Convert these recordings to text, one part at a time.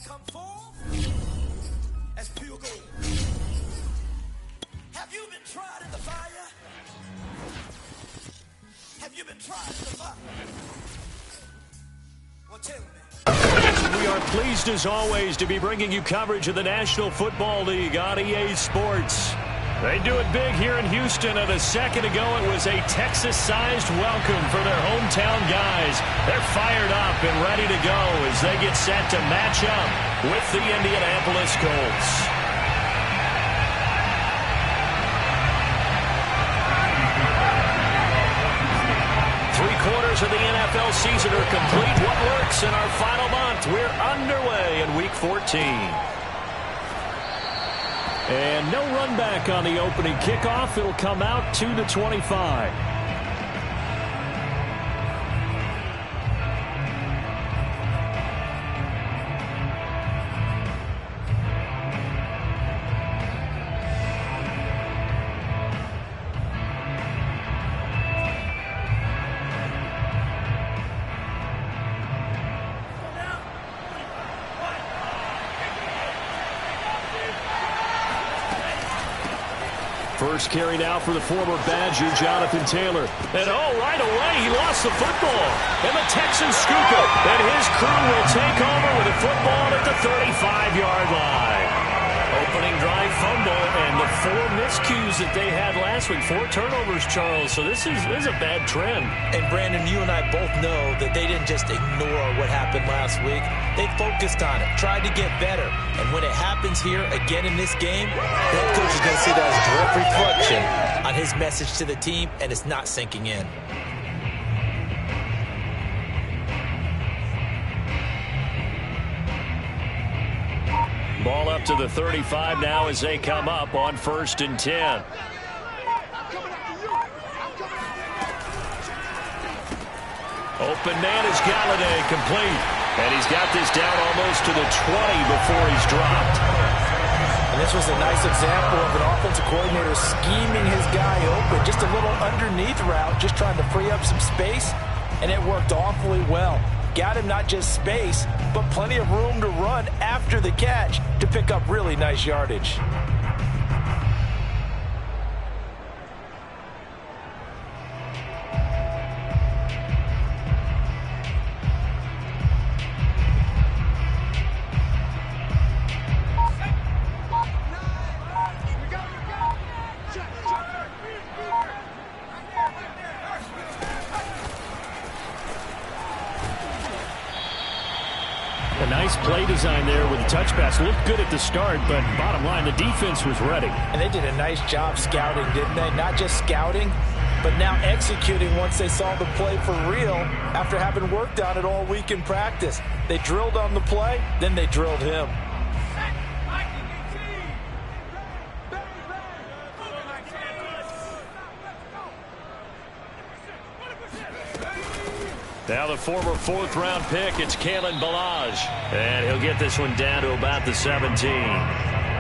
come forth as pure gold. Have you been tried in the fire? Have you been tried in the fire? Well, tell me. We are pleased, as always, to be bringing you coverage of the National Football League on EA Sports. They do it big here in Houston, and a second ago it was a Texas-sized welcome for their hometown guys. They're fired up and ready to go as they get set to match up with the Indianapolis Colts. Three-quarters of the NFL season are complete. What works in our final month? We're underway in Week 14. And no run back on the opening kickoff. It'll come out 2-25. First carry now for the former Badger, Jonathan Taylor. And right away, he lost the football. And the Texans scoop it. And his crew will take over with the football at the 35-yard line. Opening drive fumble, and the 4 miscues that they had last week. 4 turnovers, Charles. So this is a bad trend. And, Brandon, you and I both know that they didn't just ignore what happened last week. They focused on it, tried to get better. And when it happens here again in this game, that coach is going to see that as a direct reflection on his message to the team, and it's not sinking in. Ball up to the 35 now as they come up on 1st and 10. Open man is Galladay, complete. And he's got this down almost to the 20 before he's dropped. And this was a nice example of an offensive coordinator scheming his guy open. Just a little underneath route, just trying to free up some space, and it worked awfully well. Got him not just space, but plenty of room to run after the catch to pick up really nice yardage. A nice play design there with the touch pass. Looked good at the start, but bottom line, the defense was ready. And they did a nice job scouting, didn't they? Not just scouting, but now executing once they saw the play for real after having worked on it all week in practice. They drilled on the play, then they drilled him. Now the former 4th-round pick, it's Kalen Ballage. And he'll get this one down to about the 17.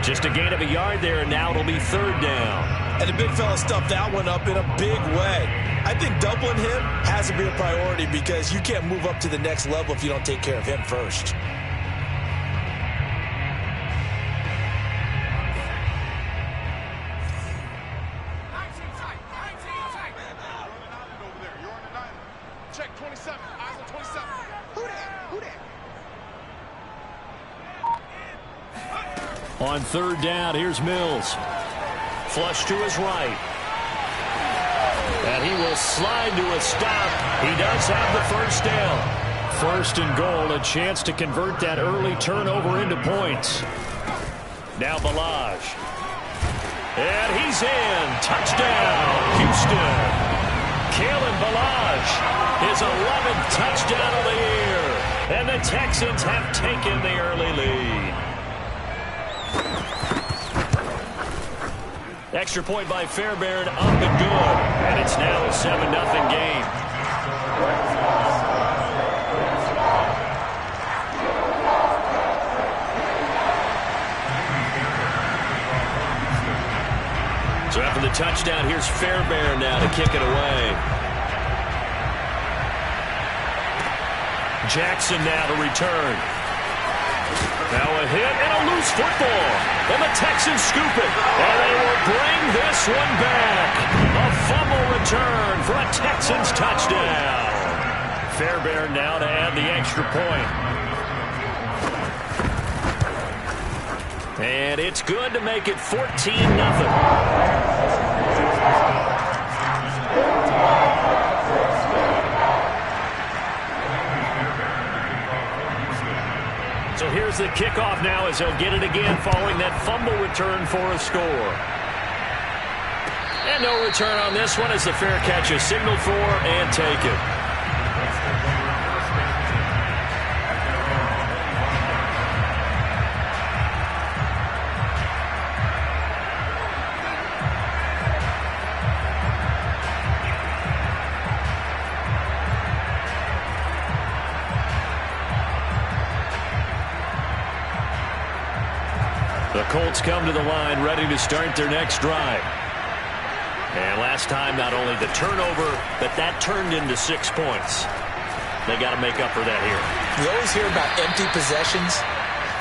Just a gain of a yard there, and now it'll be 3rd down. And the big fella stuffed that one up in a big way. I think doubling him has to be a priority because you can't move up to the next level if you don't take care of him first. On 3rd down, here's Mills. Flush to his right. And he will slide to a stop. He does have the 1st down. 1st and goal, a chance to convert that early turnover into points. Now Ballage. And he's in. Touchdown, Houston. Kalen Ballage, his 11th touchdown of the year. And the Texans have taken the early lead. Extra point by Fairbairn, up and good. And it's now a 7-0 game. So after the touchdown, here's Fairbairn now to kick it away. Jackson now to return. Now football. And the Texans scoop it. And they will bring this one back. A fumble return for a Texans touchdown. Fairbairn now to add the extra point. And it's good to make it 14-0. So here's the kickoff now as they'll get it again following that fumble return for a score. And no return on this one as the fair catch is signaled for and taken. The Colts come to the line ready to start their next drive. And last time, not only the turnover, but that turned into 6 points. They got to make up for that here. We always hear about empty possessions,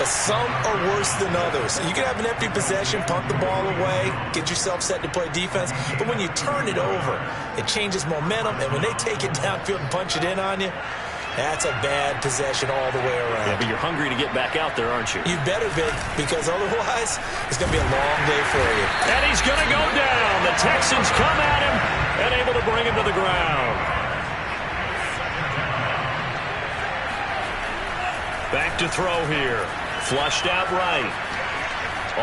but some are worse than others. You can have an empty possession, punt the ball away, get yourself set to play defense, but when you turn it over, it changes momentum, and when they take it downfield and punch it in on you, that's a bad possession all the way around. Yeah, but you're hungry to get back out there, aren't you? You better be, because otherwise it's going to be a long day for you. And he's going to go down. The Texans come at him and able to bring him to the ground. Back to throw here. Flushed out right.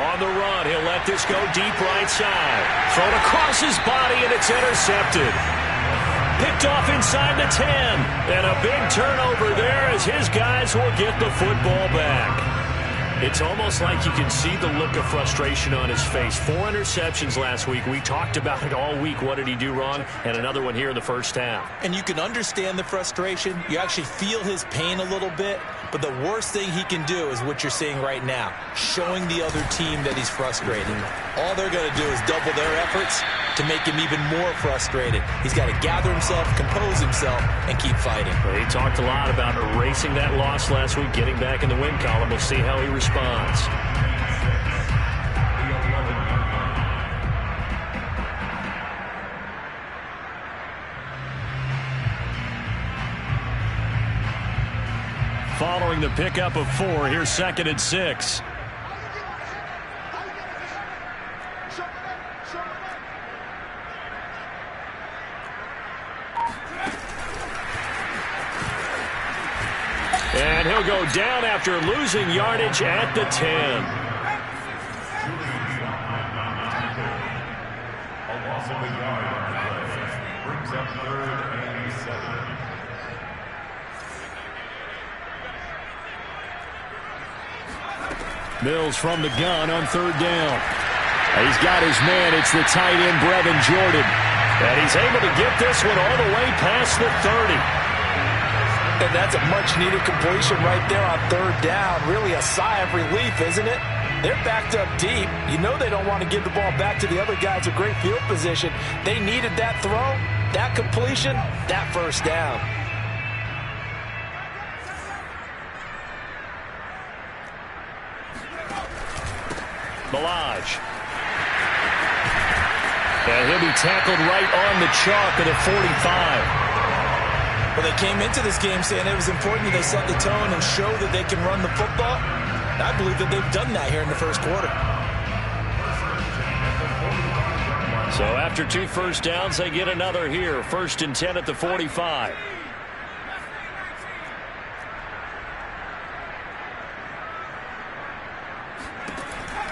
On the run, he'll let this go deep right side. Thrown across his body, and it's intercepted. Picked off inside the 10. And a big turnover there as his guys will get the football back. It's almost like you can see the look of frustration on his face. 4 interceptions last week. We talked about it all week. What did he do wrong? And another one here in the first half. And you can understand the frustration. You actually feel his pain a little bit. But the worst thing he can do is what you're seeing right now, showing the other team that he's frustrated. All they're going to do is double their efforts to make him even more frustrated. He's got to gather himself, compose himself, and keep fighting. Well, he talked a lot about erasing that loss last week, getting back in the win column. We'll see how he responds. Following the pickup of 4, here's 2nd and 6. And he'll go down after losing yardage at the 10. A loss of a yard brings up 3rd and 7. Mills from the gun on 3rd down. He's got his man. It's the tight end, Brevin Jordan. And he's able to get this one all the way past the 30. And that's a much-needed completion right there on 3rd down. Really a sigh of relief, isn't it? They're backed up deep. You know they don't want to give the ball back to the other guys with great field position. They needed that throw, that completion, that 1st down. Milage. And he'll be tackled right on the chalk at the 45. Well, they came into this game saying it was important that they set the tone and show that they can run the football. And I believe that they've done that here in the 1st quarter. So after 2 first downs, they get another here. 1st and 10 at the 45.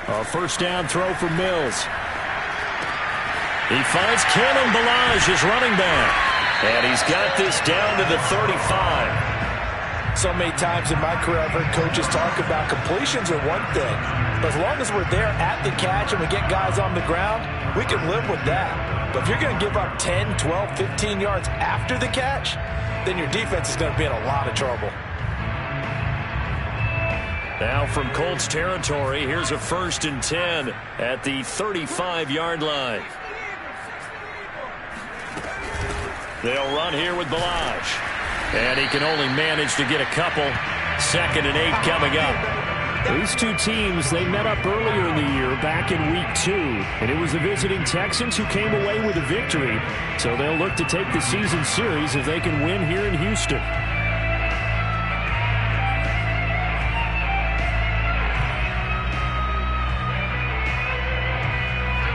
A 1st down throw for Mills. He finds Cannon Balaj, his running back. And he's got this down to the 35. So many times in my career, I've heard coaches talk about completions are one thing. But as long as we're there at the catch and we get guys on the ground, we can live with that. But if you're going to give up 10, 12, 15 yards after the catch, then your defense is going to be in a lot of trouble. Now from Colts territory, here's a 1st and 10 at the 35-yard line. They'll run here with Balaj. And he can only manage to get a couple. 2nd and 8 coming up. These two teams, they met up earlier in the year back in Week 2, and it was the visiting Texans who came away with a victory. So they'll look to take the season series if they can win here in Houston.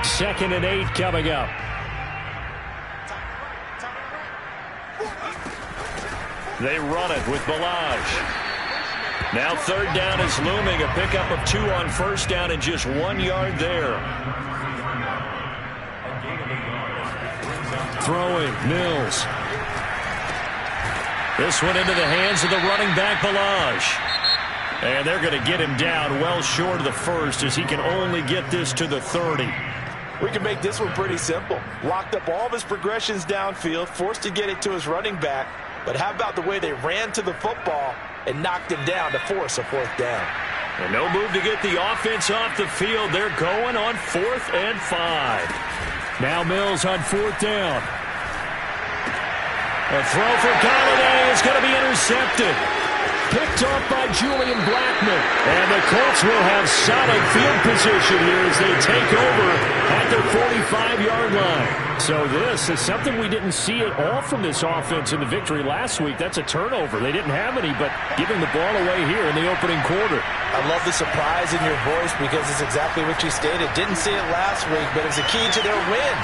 Second and 8 coming up. They run it with Balaj. Now third down is looming. A pickup of 2 on first down and just 1 yard there. Throwing, Mills. This one into the hands of the running back, Balaj. And they're going to get him down well short of the first as he can only get this to the 30. We can make this one pretty simple. Locked up all of his progressions downfield, forced to get it to his running back. But how about the way they ran to the football and knocked him down to force a fourth down? And no move to get the offense off the field. They're going on 4th and 5. Now Mills on 4th down. A throw for Galladay is going to be intercepted. Picked off by Julian Blackman. And the Colts will have solid field position here as they take over at their 45-yard line. So this is something we didn't see at all from this offense in the victory last week. That's a turnover. They didn't have any, but giving the ball away here in the opening quarter. I love the surprise in your voice because it's exactly what you stated. Didn't see it last week, but it's a key to their win.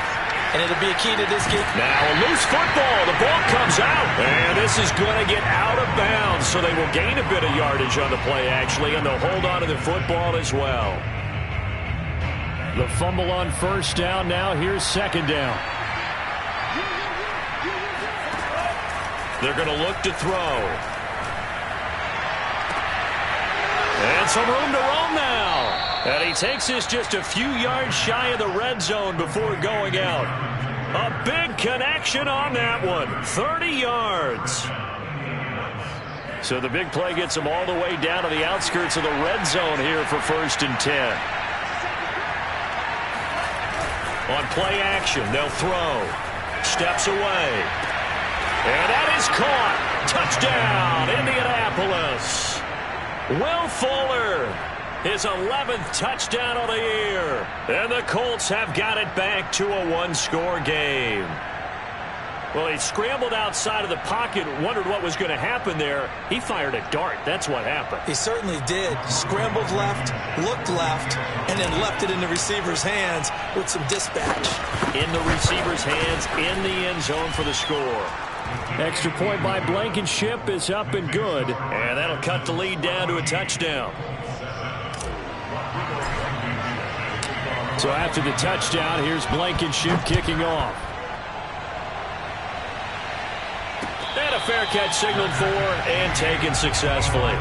And it'll be a key to this game. Now a loose football. The ball comes out. And this is going to get out of bounds. So they will gain a bit of yardage on the play, actually. And they'll hold on to the football as well. The fumble on first down. Now here's second down. They're going to look to throw. And some room to roam now. And he takes this just a few yards shy of the red zone before going out. A big connection on that one. 30 yards. So the big play gets him all the way down to the outskirts of the red zone here for 1st and 10. On play action, they'll throw. Steps away. And that is caught. Touchdown, Indianapolis. Will Fuller. His 11th touchdown of the year. And the Colts have got it back to a 1-score game. Well, he scrambled outside of the pocket, wondered what was going to happen there. He fired a dart. That's what happened. He certainly did. Scrambled left, looked left, and then left it in the receiver's hands with some dispatch. In the receiver's hands, in the end zone for the score. Extra point by Blankenship is up and good. And that'll cut the lead down to a touchdown. So after the touchdown, here's Blankenship kicking off. And a fair catch signaled for and taken successfully.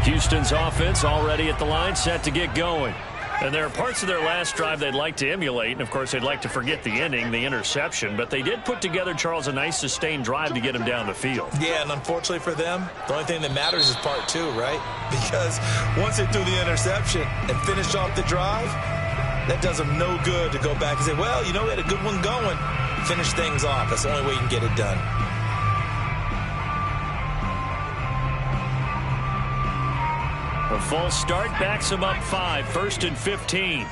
Houston's offense already at the line, set to get going. And there are parts of their last drive they'd like to emulate, and of course they'd like to forget the ending, the interception, but they did put together, Charles, a nice sustained drive to get him down the field. Yeah, and unfortunately for them, the only thing that matters is part 2, right? Because once they threw the interception and finished off the drive, that does them no good to go back and say, well, you know, we had a good one going. Finish things off. That's the only way you can get it done. A false start backs him up 5, 1st and 15.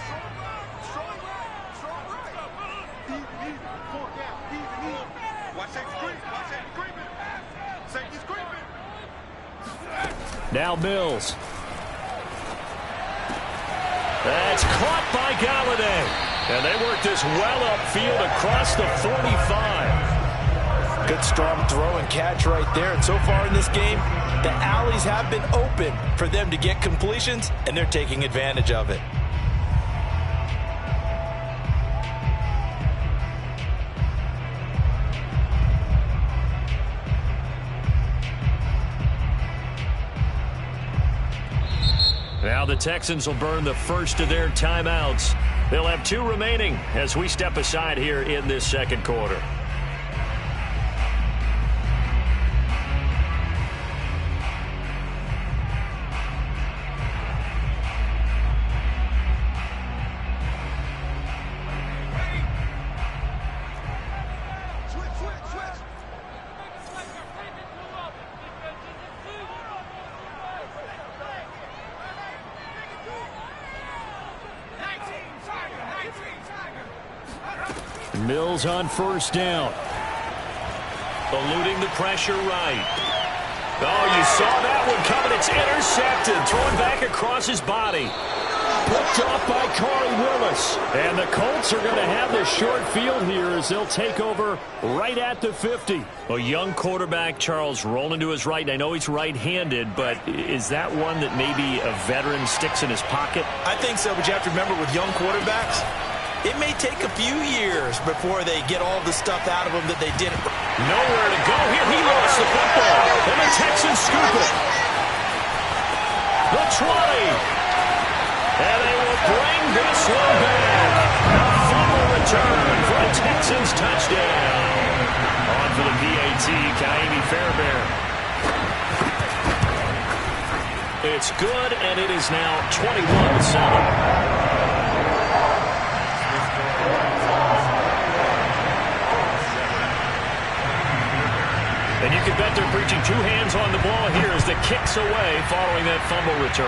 Now Mills. That's caught by Galladay. And they work this well upfield across the 45. Good strong throw and catch right there. And so far in this game, the alleys have been open for them to get completions, and they're taking advantage of it. Now the Texans will burn the first of their timeouts. They'll have 2 remaining as we step aside here in this second quarter. Mills on first down. Eluding the pressure right. Oh, you saw that one coming. It's intercepted. Thrown back across his body. Picked off by Corey Willis. And the Colts are going to have the short field here as they'll take over right at the 50. A young quarterback, Charles, rolling to his right. And I know he's right-handed, but is that one that maybe a veteran sticks in his pocket? I think so, but you have to remember with young quarterbacks, it may take a few years before they get all the stuff out of them that they did. Nowhere to go here. He lost the football. And the Texans scoop it. The 20. And they will bring this one back. A fumble return for a Texans touchdown. On for the PAT, Kaimi Fairbairn. It's good, and it is now 21-7. And you can bet they're preaching two hands on the ball here as the kick's away following that fumble return.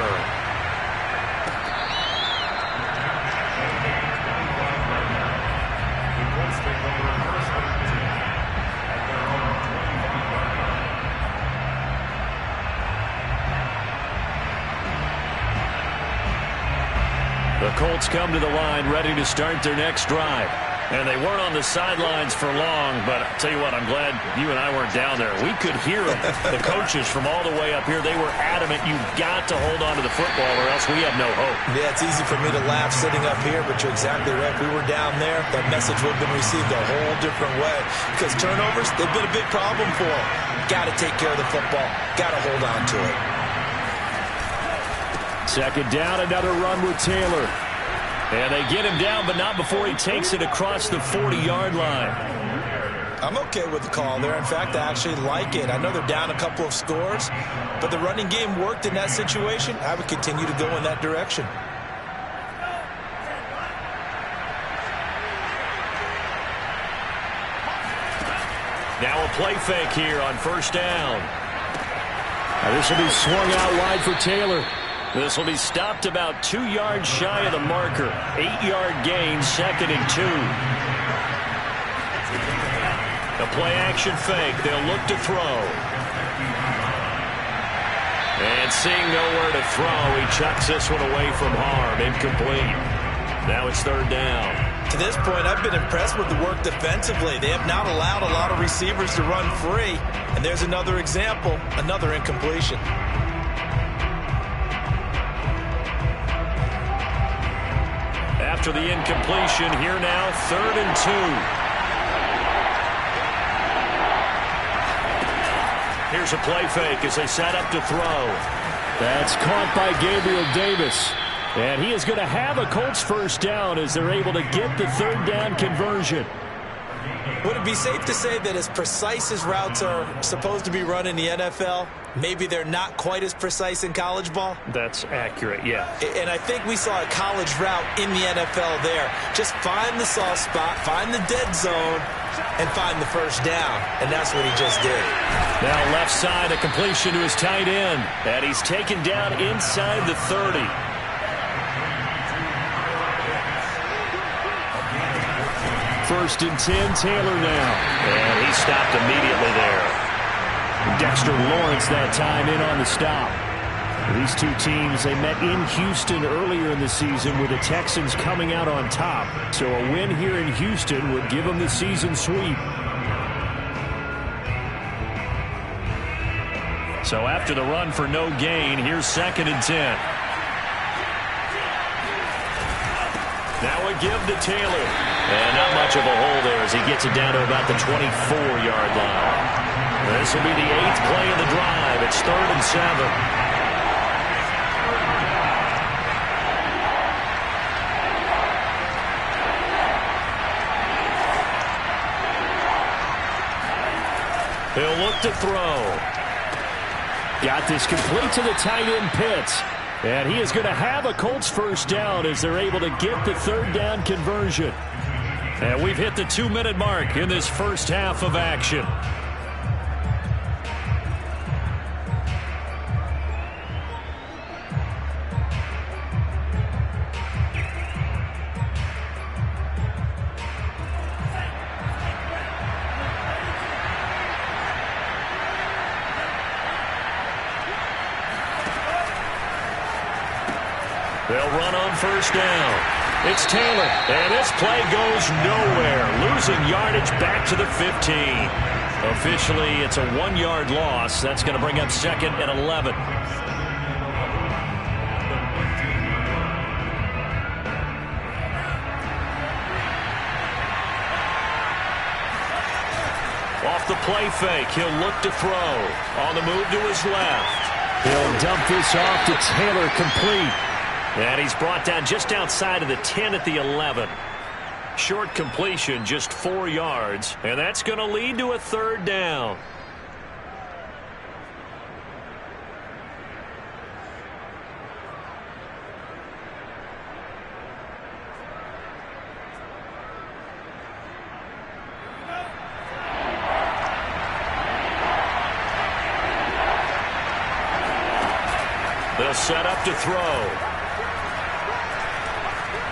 The Colts come to the line ready to start their next drive. And they weren't on the sidelines for long, but I'll tell you what, I'm glad you and I weren't down there. We could hear them. The coaches from all the way up here, they were adamant, you've got to hold on to the football or else we have no hope. Yeah, it's easy for me to laugh sitting up here, but you're exactly right. If we were down there, that message would have been received a whole different way. Because turnovers, they've been a big problem for them. Got to take care of the football. Got to hold on to it. Second down, another run with Taylor. And they get him down, but not before he takes it across the 40-yard line. I'm okay with the call there. In fact, I actually like it. I know they're down a couple of scores, but the running game worked in that situation. I would continue to go in that direction. Now a play fake here on first down. This will be swung out wide for Taylor. This will be stopped about 2 yards shy of the marker. 8-yard gain, 2nd and 2. A play-action fake. They'll look to throw. And seeing nowhere to throw, he chucks this one away from harm. Incomplete. Now it's third down. To this point, I've been impressed with the work defensively. They have not allowed a lot of receivers to run free. And there's another example, another incompletion. After the incompletion, here now, 3rd and 2. Here's a play fake as they set up to throw. That's caught by Gabriel Davis. And he is going to have a Colts first down as they're able to get the third down conversion. Would it be safe to say that as precise as routes are supposed to be run in the NFL, maybe they're not quite as precise in college ball? That's accurate, yeah. And I think we saw a college route in the NFL there. Just find the soft spot, find the dead zone, and find the first down. And that's what he just did. Now left side, a completion to his tight end. And he's taken down inside the 30. First and 10, Taylor now. And he stopped immediately there. Dexter Lawrence that time in on the stop. These two teams, they met in Houston earlier in the season with the Texans coming out on top. So a win here in Houston would give them the season sweep. So after the run for no gain, here's 2nd and 10. Now a give to Taylor. And not much of a hole there as he gets it down to about the 24-yard line. This will be the 8th play of the drive. It's 3rd and 7. He'll look to throw. Got this complete to the tight end Pitts. And he is going to have a Colts first down as they're able to get the third down conversion. And we've hit the 2-minute mark in this first half of action. run on first down. It's Taylor, and this play goes nowhere. Losing yardage back to the 15. Officially, it's a 1-yard loss. That's going to bring up 2nd and 11. Off the play fake, he'll look to throw. On the move to his left. He'll dump this off to Taylor, complete. And he's brought down just outside of the 10 at the 11. Short completion, just 4 yards. And that's going to lead to a 3rd down. They'll set up to throw.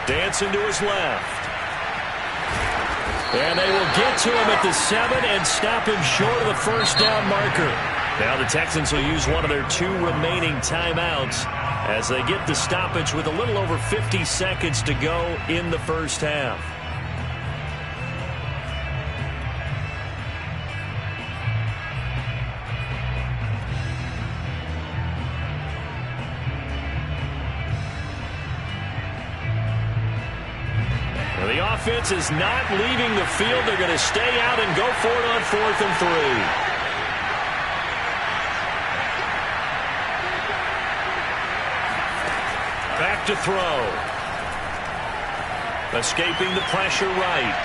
Dancing to his left. And they will get to him at the 7 and stop him short of the first down marker. Now the Texans will use one of their 2 remaining timeouts as they get the stoppage with a little over 50 seconds to go in the first half. The offense is not leaving the field. They're going to stay out and go for it on 4th and 3. Back to throw. Escaping the pressure right.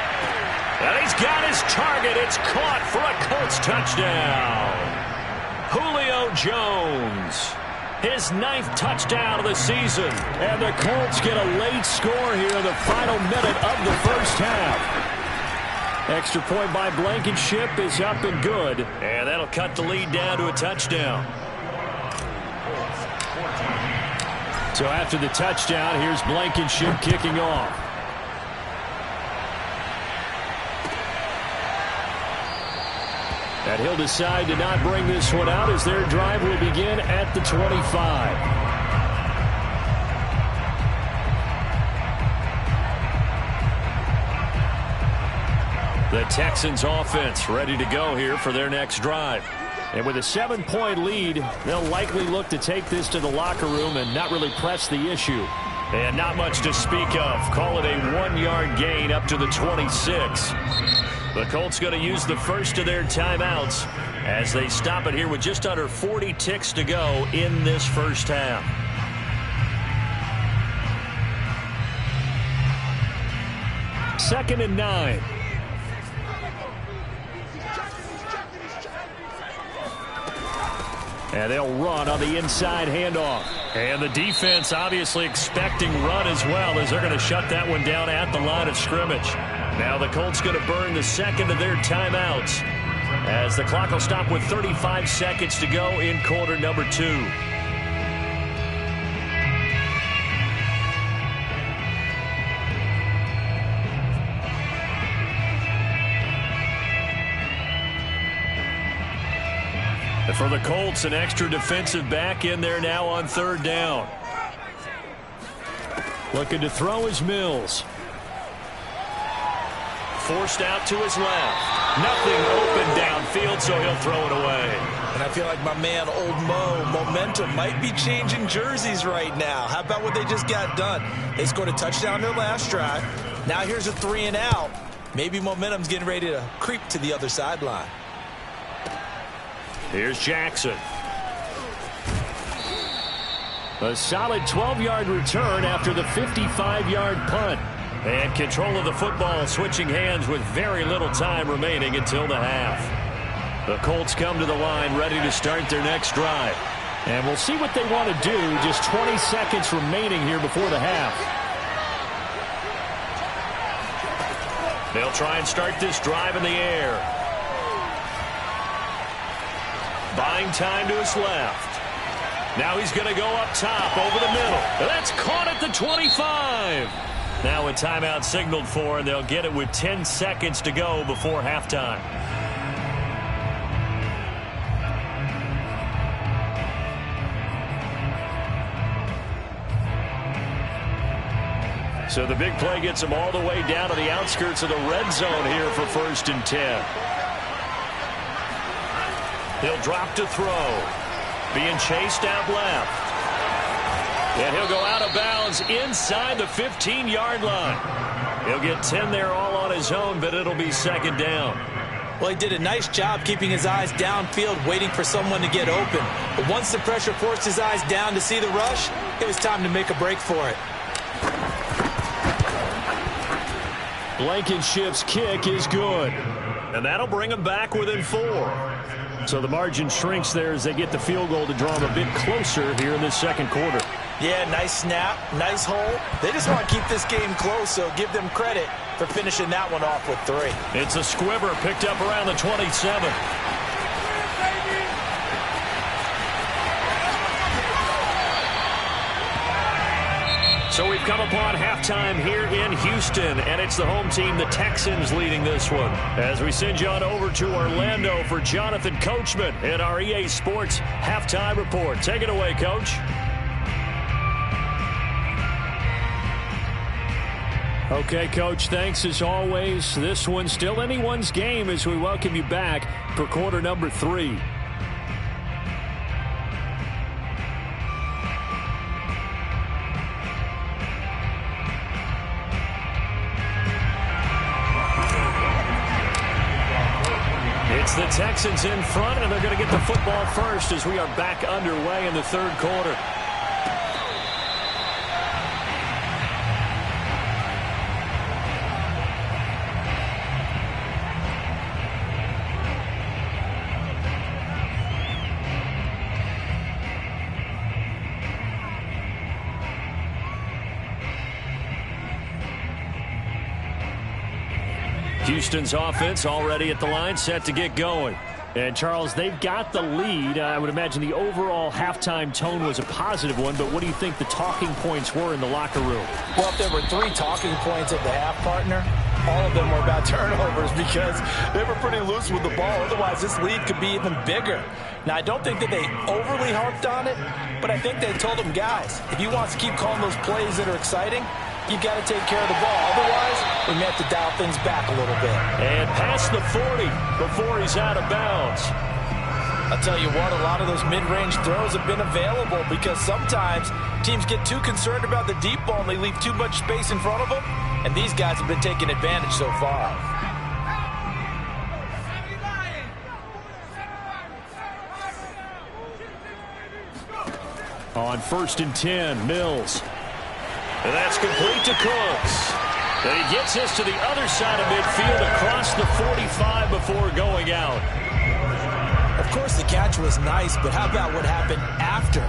And he's got his target. It's caught for a Colts touchdown. Julio Jones. His 9th touchdown of the season. And the Colts get a late score here in the final minute of the first half. Extra point by Blankenship is up and good. And that'll cut the lead down to a touchdown. So after the touchdown, here's Blankenship kicking off. And he'll decide to not bring this one out as their drive will begin at the 25. The Texans offense ready to go here for their next drive. And with a 7-point lead, they'll likely look to take this to the locker room and not really press the issue. And not much to speak of. Call it a 1-yard gain up to the 26. The Colts going to use the first of their timeouts as they stop it here with just under 40 ticks to go in this first half. Second and 9. And they'll run on the inside handoff. And the defense obviously expecting run as well as they're going to shut that one down at the line of scrimmage. Now the Colts going to burn the second of their timeouts as the clock will stop with 35 seconds to go in quarter number 2. And for the Colts, an extra defensive back in there now on 3rd down. Looking to throw is Mills. Forced out to his left. Nothing open downfield, so he'll throw it away. And I feel like my man, Old Mo, momentum might be changing jerseys right now. How about what they just got done? They scored a touchdown their last drive. Now here's a 3 and out. Maybe momentum's getting ready to creep to the other sideline. Here's Jackson. A solid 12-yard return after the 55-yard punt. And control of the football switching hands with very little time remaining until the half. The Colts come to the line ready to start their next drive. And we'll see what they want to do. Just 20 seconds remaining here before the half. They'll try and start this drive in the air. Buying time to his left. Now he's going to go up top over the middle. That's caught at the 25. Now a timeout signaled for, and they'll get it with 10 seconds to go before halftime. So the big play gets him all the way down to the outskirts of the red zone here for 1st and 10. He'll drop to throw. Being chased out left. And he'll go out of bounds inside the 15-yard line. He'll get 10 there all on his own, but it'll be 2nd down. Well, he did a nice job keeping his eyes downfield, waiting for someone to get open. But once the pressure forced his eyes down to see the rush, it was time to make a break for it. Blankenship's kick is good. And that'll bring him back within 4. So the margin shrinks there as they get the field goal to draw him a bit closer here in this 2nd quarter. Yeah, nice snap, nice hole. They just want to keep this game close, so give them credit for finishing that one off with 3. It's a squibber picked up around the 27. So we've come upon halftime here in Houston, and it's the home team, the Texans, leading this one. As we send you on over to Orlando for Jonathan Coachman in our EA Sports Halftime Report. Take it away, Coach. Okay, Coach, thanks as always. This one's still anyone's game as we welcome you back for quarter number 3. It's the Texans in front, and they're going to get the football first as we are back underway in the 3rd quarter. Houston's offense already at the line, set to get going. And, Charles, they've got the lead. I would imagine the overall halftime tone was a positive one, but what do you think the talking points were in the locker room? Well, if there were 3 talking points at the half, partner, all of them were about turnovers because they were pretty loose with the ball. Otherwise, this lead could be even bigger. Now, I don't think that they overly harped on it, but I think they told them, guys, if you want to keep calling those plays that are exciting, you've got to take care of the ball. Otherwise, we may have to dial things back a little bit. And past the 40 before he's out of bounds. I'll tell you what, a lot of those mid-range throws have been available because sometimes teams get too concerned about the deep ball and they leave too much space in front of them, and these guys have been taking advantage so far. On 1st and 10, Mills. And that's complete to Cooks. And he gets this to the other side of midfield across the 45 before going out. Of course, the catch was nice, but how about what happened after?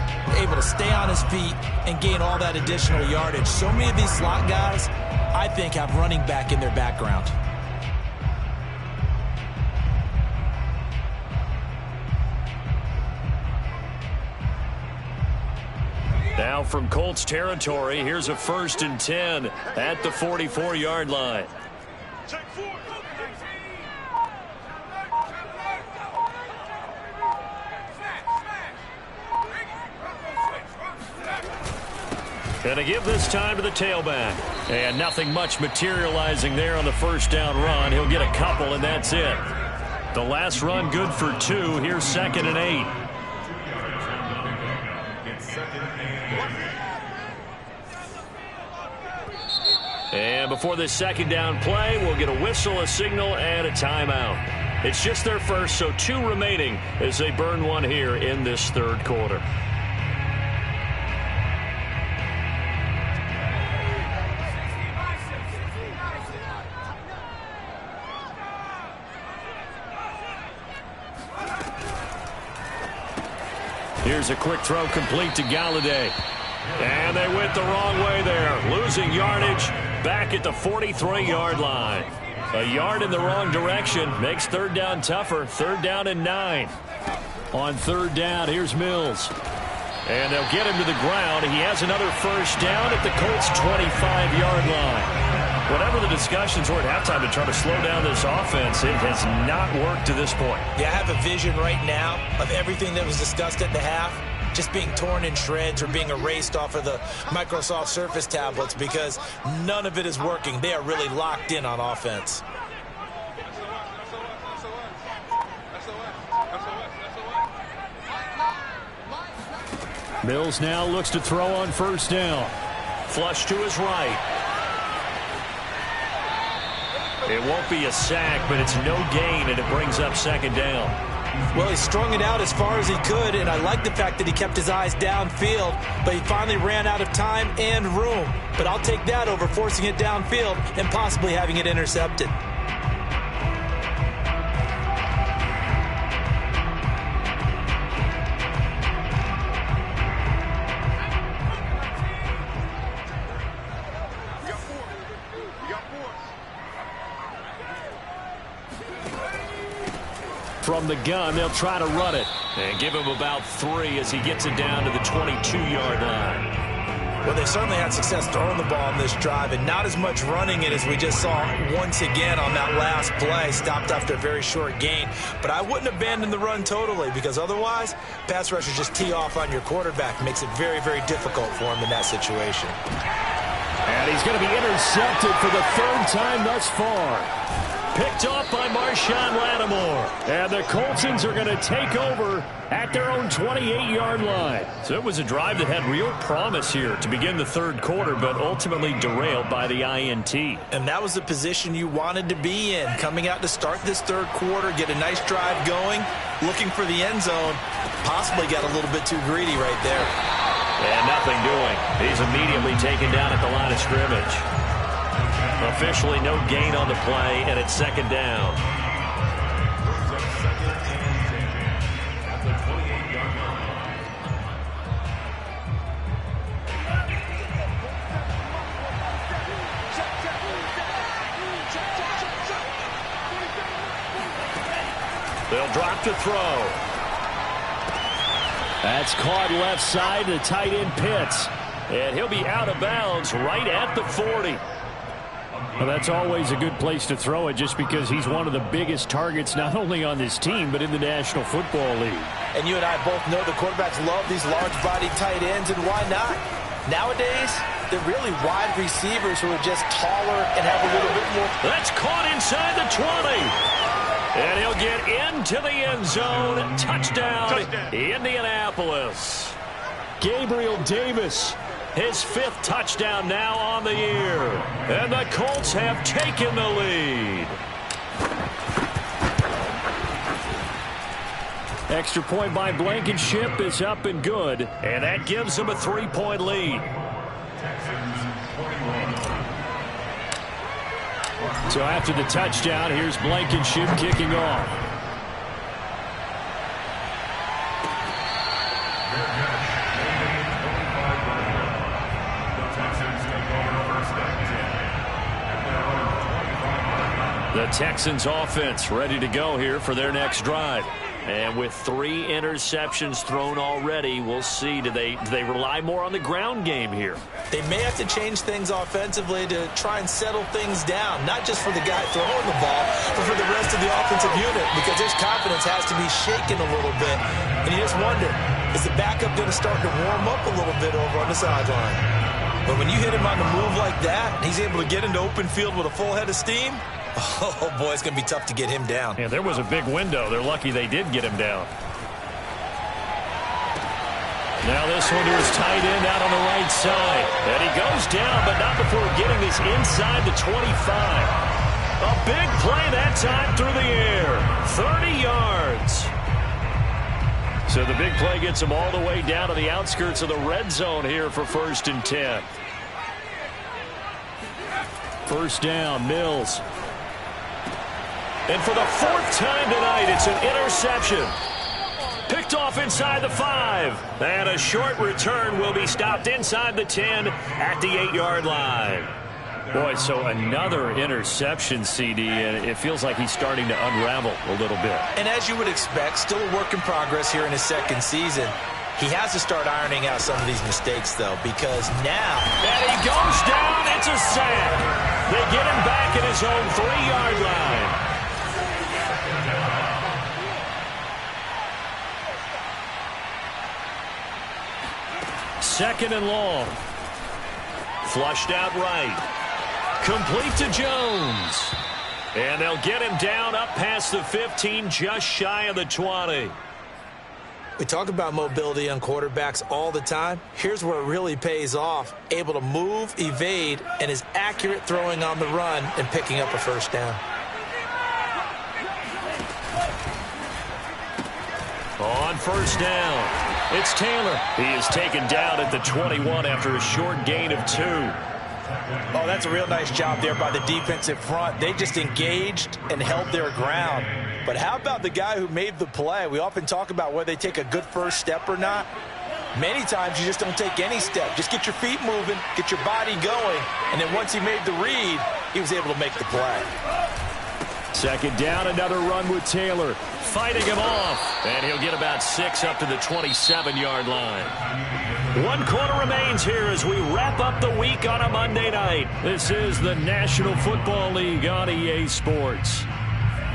Able to stay on his feet and gain all that additional yardage. So many of these slot guys, I think, have running back in their background. Now from Colts territory, here's a 1st and 10 at the 44-yard line. Gonna give this time to the tailback. And nothing much materializing there on the 1st down run. He'll get a couple, and that's it. The last run good for 2. Here's 2nd and 8. And before this 2nd down play, we'll get a whistle, a signal, and a timeout. It's just their first, so 2 remaining as they burn one here in this 3rd quarter. Here's a quick throw complete to Galladay. And they went the wrong way there, losing yardage back at the 43-yard line. A yard in the wrong direction makes 3rd down tougher. 3rd down and 9. On 3rd down, here's Mills. And they'll get him to the ground. He has another 1st down at the Colts' 25-yard line. Whatever the discussions were at halftime to try to slow down this offense, it has not worked to this point. Yeah, I have a vision right now of everything that was discussed at the half. just being torn in shreds or being erased off of the Microsoft Surface tablets because none of it is working. They are really locked in on offense. Mills now looks to throw on first down. Flush to his right. It won't be a sack, but it's no gain, and it brings up second down. Well, he strung it out as far as he could, and I like the fact that he kept his eyes downfield, but he finally ran out of time and room. But I'll take that over forcing it downfield and possibly having it intercepted. From the gun, they'll try to run it and give him about 3 as he gets it down to the 22-yard line. Well, they certainly had success throwing the ball on this drive and not as much running it as we just saw once again on that last play. Stopped after a very short gain. But I wouldn't abandon the run totally because otherwise, pass rushers just tee off on your quarterback. Makes it very, very difficult for him in that situation. And he's going to be intercepted for the 3rd time thus far. Picked off by Marshawn Lattimore. And the Coltsons are going to take over at their own 28-yard line. So it was a drive that had real promise here to begin the 3rd quarter, but ultimately derailed by the INT. And that was the position you wanted to be in. Coming out to start this 3rd quarter, get a nice drive going, looking for the end zone. Possibly got a little bit too greedy right there. And nothing doing. He's immediately taken down at the line of scrimmage. Officially no gain on the play, and it's second down. They'll drop to throw. That's caught left side to tight end Pitts. And he'll be out of bounds right at the 40. Well, that's always a good place to throw it just because he's one of the biggest targets not only on this team but in the National Football League. And you and I both know the quarterbacks love these large-bodied tight ends, and why not? Nowadays, they're really wide receivers who are just taller and have a little bit more. That's caught inside the 20. And he'll get into the end zone. Touchdown. Indianapolis. Gabriel Davis. His 5th touchdown now on the year. And the Colts have taken the lead. Extra point by Blankenship is up and good. And that gives them a 3-point lead. So after the touchdown, here's Blankenship kicking off. The Texans offense ready to go here for their next drive. And with 3 interceptions thrown already, we'll see. Do they rely more on the ground game here? They may have to change things offensively to try and settle things down, not just for the guy throwing the ball, but for the rest of the offensive unit, because his confidence has to be shaken a little bit. And you just wonder, is the backup going to start to warm up a little bit over on the sideline? But when you hit him on the move like that, and he's able to get into open field with a full head of steam, oh, boy, it's going to be tough to get him down. Yeah, there was a big window. They're lucky they did get him down. Now this one to his tight end out on the right side. And he goes down, but not before getting this inside the 25. A big play that time through the air. 30 yards. So the big play gets him all the way down to the outskirts of the red zone here for 1st and 10. First down, Mills. And for the 4th time tonight, it's an interception. Picked off inside the 5. And a short return will be stopped inside the 10 at the 8-yard line. Boy, so another interception, CD, and it feels like he's starting to unravel a little bit. And as you would expect, still a work in progress here in his 2nd season. He has to start ironing out some of these mistakes, though, because now... And he goes down. It's a sack. They get him back at his own 3-yard line. second and long. Flushed out right. Complete to Jones. And they'll get him down up past the 15, just shy of the 20. We talk about mobility on quarterbacks all the time. Here's where it really pays off. Able to move, evade, and is accurate throwing on the run and picking up a first down. On first down, it's Taylor. He is taken down at the 21 after a short gain of 2. Oh, that's a real nice job there by the defensive front. They just engaged and held their ground. But how about the guy who made the play? We often talk about whether they take a good first step or not. Many times you just don't take any step. Just get your feet moving, get your body going, and then once he made the read, he was able to make the play. Second down, another run with Taylor. Fighting him off. And he'll get about 6 up to the 27-yard line. 1 quarter remains here as we wrap up the week on a Monday night. This is the National Football League on EA Sports.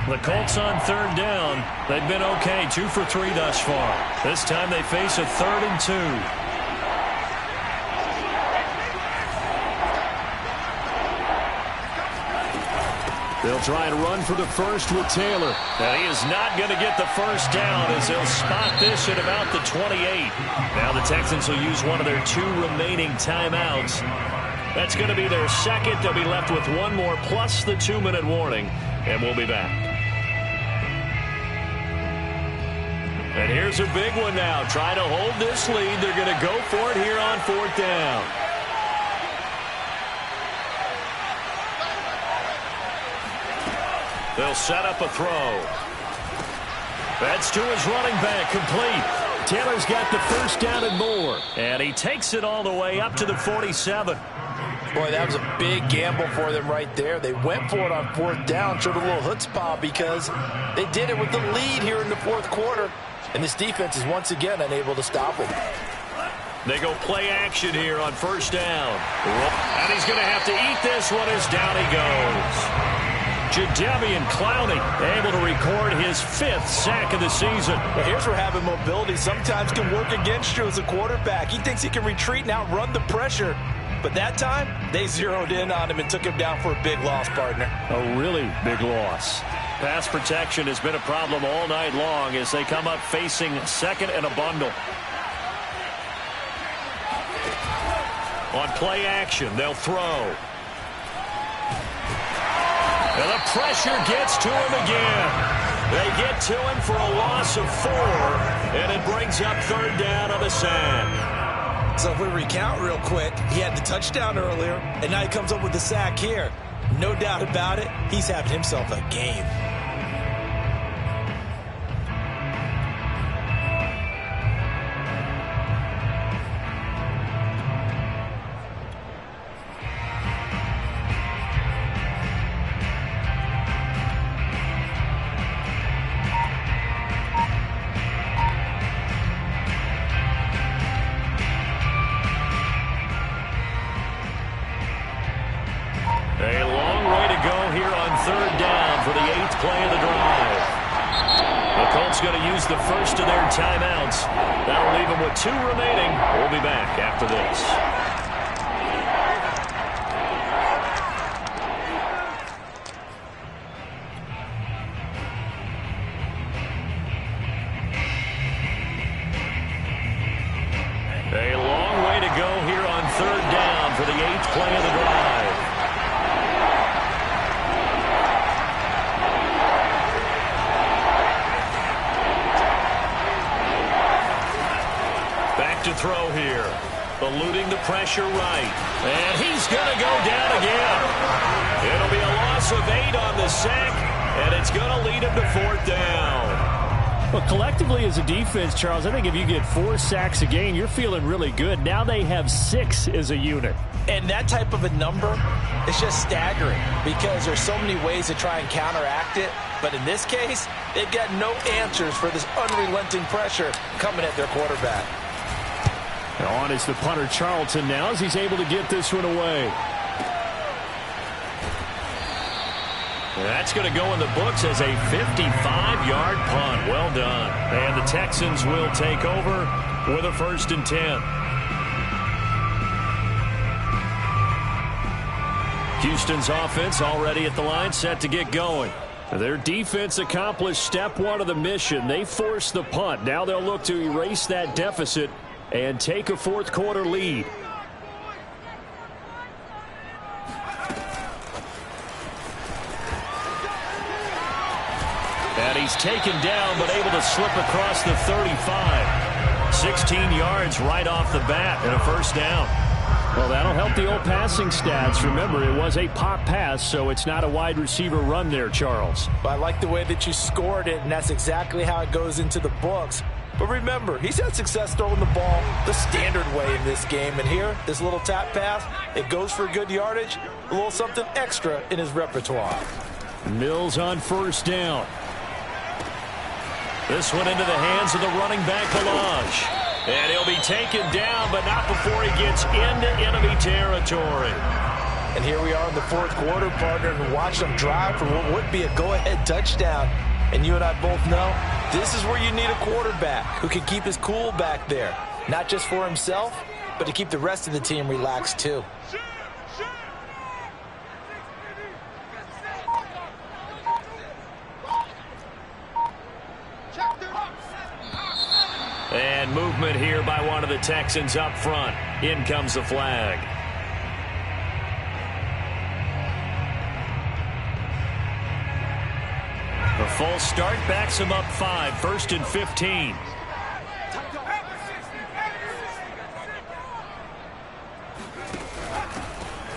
The Colts on third down. They've been okay, 2 for 3 thus far. This time they face a 3rd and 2. They'll try and run for the first with Taylor. And he is not going to get the first down as they'll spot this at about the 28. Now the Texans will use one of their 2 remaining timeouts. That's going to be their second. They'll be left with 1 more plus the 2-minute warning. And we'll be back. And here's a big one now. Trying to hold this lead. They're going to go for it here on 4th down. They'll set up a throw. That's to his running back, complete. Taylor's got the first down and more. And he takes it all the way up to the 47. Boy, that was a big gamble for them right there. They went for it on 4th down, showed a little chutzpah because they did it with the lead here in the 4th quarter. And this defense is once again unable to stop it. They go play action here on first down. And he's going to have to eat this one as down he goes. Jadeveon Clowney able to record his 5th sack of the season. Well, here's where having mobility sometimes can work against you as a quarterback. He thinks he can retreat and outrun the pressure. But that time, they zeroed in on him and took him down for a big loss, partner. A really big loss. Pass protection has been a problem all night long as they come up facing 2nd and a bundle. On play action, they'll throw. And the pressure gets to him again. They get to him for a loss of 4, and it brings up 3rd down on the sack. So if we recount real quick, he had the touchdown earlier, and now he comes up with the sack here. No doubt about it, he's having himself a game. The first of their timeouts. That'll leave them with 2 remaining. We'll be back after this. A long way to go here on 3rd down for the 8th play of the drive. To throw here. Eluding the pressure right. And he's going to go down again. It'll be a loss of 8 on the sack, and it's going to lead him to 4th down. Well, collectively as a defense, Charles, I think if you get 4 sacks a game, you're feeling really good. Now they have 6 as a unit. And that type of a number is just staggering because there's so many ways to try and counteract it. But in this case, they've got no answers for this unrelenting pressure coming at their quarterback. On is the punter Charlton now as he's able to get this one away. That's going to go in the books as a 55-yard punt. Well done. And the Texans will take over with a 1st and 10. Houston's offense already at the line, set to get going. Their defense accomplished step one of the mission. They forced the punt. Now they'll look to erase that deficit and take a fourth quarter lead. And he's taken down but able to slip across the 35. 16 yards right off the bat and a first down. Well, that'll help the old passing stats. Remember, it was a pop pass, so it's not a wide receiver run there, Charles. But I like the way that you scored it, and that's exactly how it goes into the books. But remember, he's had success throwing the ball the standard way in this game. And here, this little tap pass, it goes for good yardage, a little something extra in his repertoire. Mills on first down. This one into the hands of the running back, Balaj. And he'll be taken down, but not before he gets into enemy territory. And here we are in the fourth quarter, partner, and watch them drive for what would be a go-ahead touchdown. And you and I both know this is where you need a quarterback who can keep his cool back there. Not just for himself, but to keep the rest of the team relaxed too. And movement here by one of the Texans up front. In comes the flag. A false start backs him up 5. 1st and 15.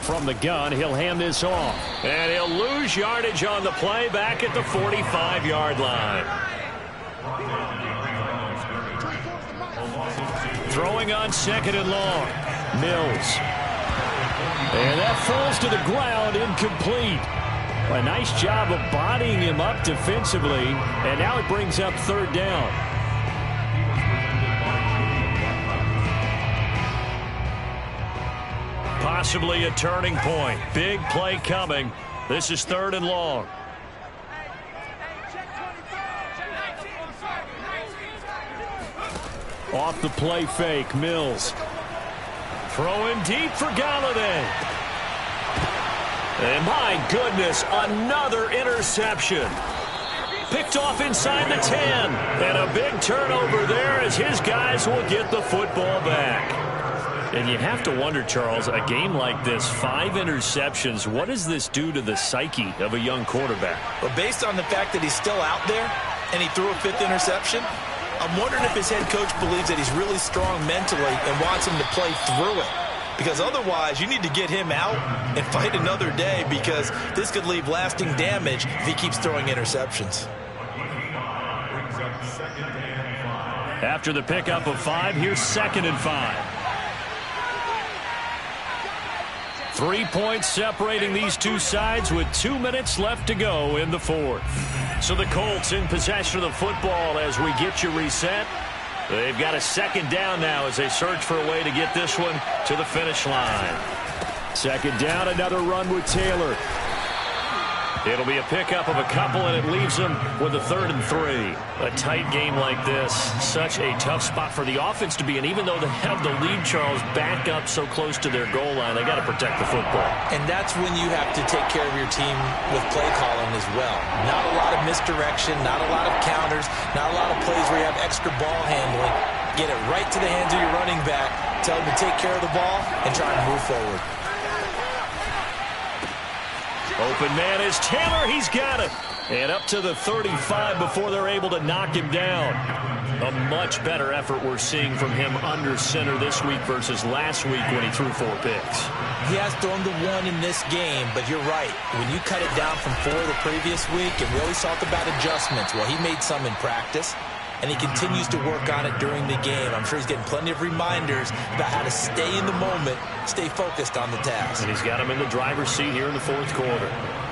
From the gun, he'll hand this off. And he'll lose yardage on the play back at the 45-yard line. Throwing on 2nd and long. Mills. And that falls to the ground, incomplete. A nice job of bodying him up defensively. And now it brings up 3rd down. Possibly a turning point. Big play coming. This is 3rd and long. Off the play fake, Mills. Throwing deep for Galladay. And my goodness, another interception. Picked off inside the 10. And a big turnover there as his guys will get the football back. And you have to wonder, Charles, a game like this, 5 interceptions, what does this do to the psyche of a young quarterback? Well, based on the fact that he's still out there and he threw a 5th interception, I'm wondering if his head coach believes that he's really strong mentally and wants him to play through it. Because otherwise, you need to get him out and fight another day, because this could leave lasting damage if he keeps throwing interceptions. After the pickup of 5, here's 2nd and 5. 3 points separating these two sides with 2 minutes left to go in the 4th. So the Colts in possession of the football as we get you reset. They've got a 2nd down now as they search for a way to get this one to the finish line. 2nd down, another run with Taylor. It'll be a pickup of a couple, and it leaves them with a 3rd and 3. A tight game like this, such a tough spot for the offense to be in. Even though they have the lead, Charles, back up so close to their goal line, they got to protect the football. And that's when you have to take care of your team with play calling as well. Not a lot of misdirection, not a lot of counters, not a lot of plays where you have extra ball handling. Get it right to the hands of your running back, tell him to take care of the ball, and try and move forward. Open man is Taylor. He's got it. And up to the 35 before they're able to knock him down. A much better effort we're seeing from him under center this week versus last week when he threw 4 picks. He has thrown the 1 in this game, but you're right. When you cut it down from 4 the previous week, and we always talk about adjustments, well, he made some in practice, and he continues to work on it during the game. I'm sure he's getting plenty of reminders about how to stay in the moment, stay focused on the task. And he's got him in the driver's seat here in the 4th quarter.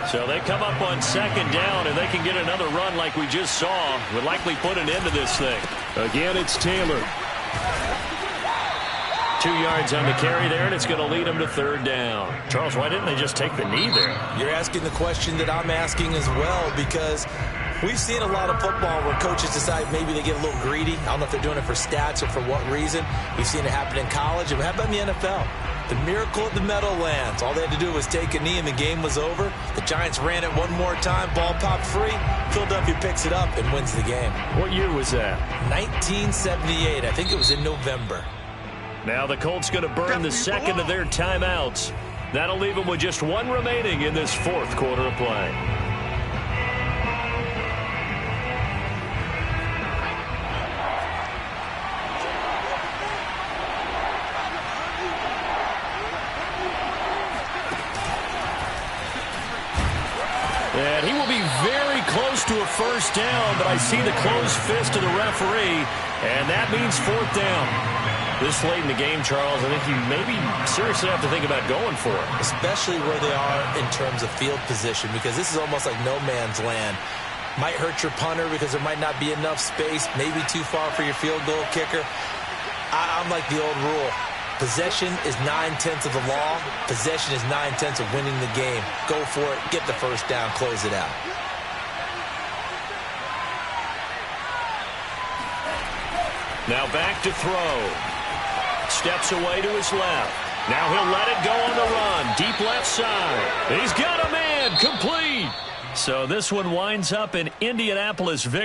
So they come up on 2nd down, and they can get another run like we just saw. Would likely put an end to this thing. Again, it's Taylor. 2 yards on the carry there, and it's going to lead him to 3rd down. Charles, why didn't they just take the knee there? You're asking the question that I'm asking as well, because we've seen a lot of football where coaches decide maybe they get a little greedy. I don't know if they're doing it for stats or for what reason. We've seen it happen in college. And how about in the NFL? The miracle of the Meadowlands. All they had to do was take a knee and the game was over. The Giants ran it one more time. Ball popped free. Philadelphia picks it up and wins the game. What year was that? 1978. I think it was in November. Now the Colts going to burn the second of their timeouts. That'll leave them with just one remaining in this fourth quarter of play. And he will be very close to a first down, but I see the closed fist of the referee, and that means fourth down. This late in the game, Charles, I think you maybe seriously have to think about going for it. Especially where they are in terms of field position, because this is almost like no man's land. Might hurt your punter because there might not be enough space, maybe too far for your field goal kicker. I'm like the old rule. Possession is 9/10 of the law. Possession is 9/10 of winning the game. Go for it. Get the first down. Close it out. Now back to throw. Steps away to his left. Now he'll let it go on the run. Deep left side. He's got a man. Complete. So this one winds up in Indianapolis victory.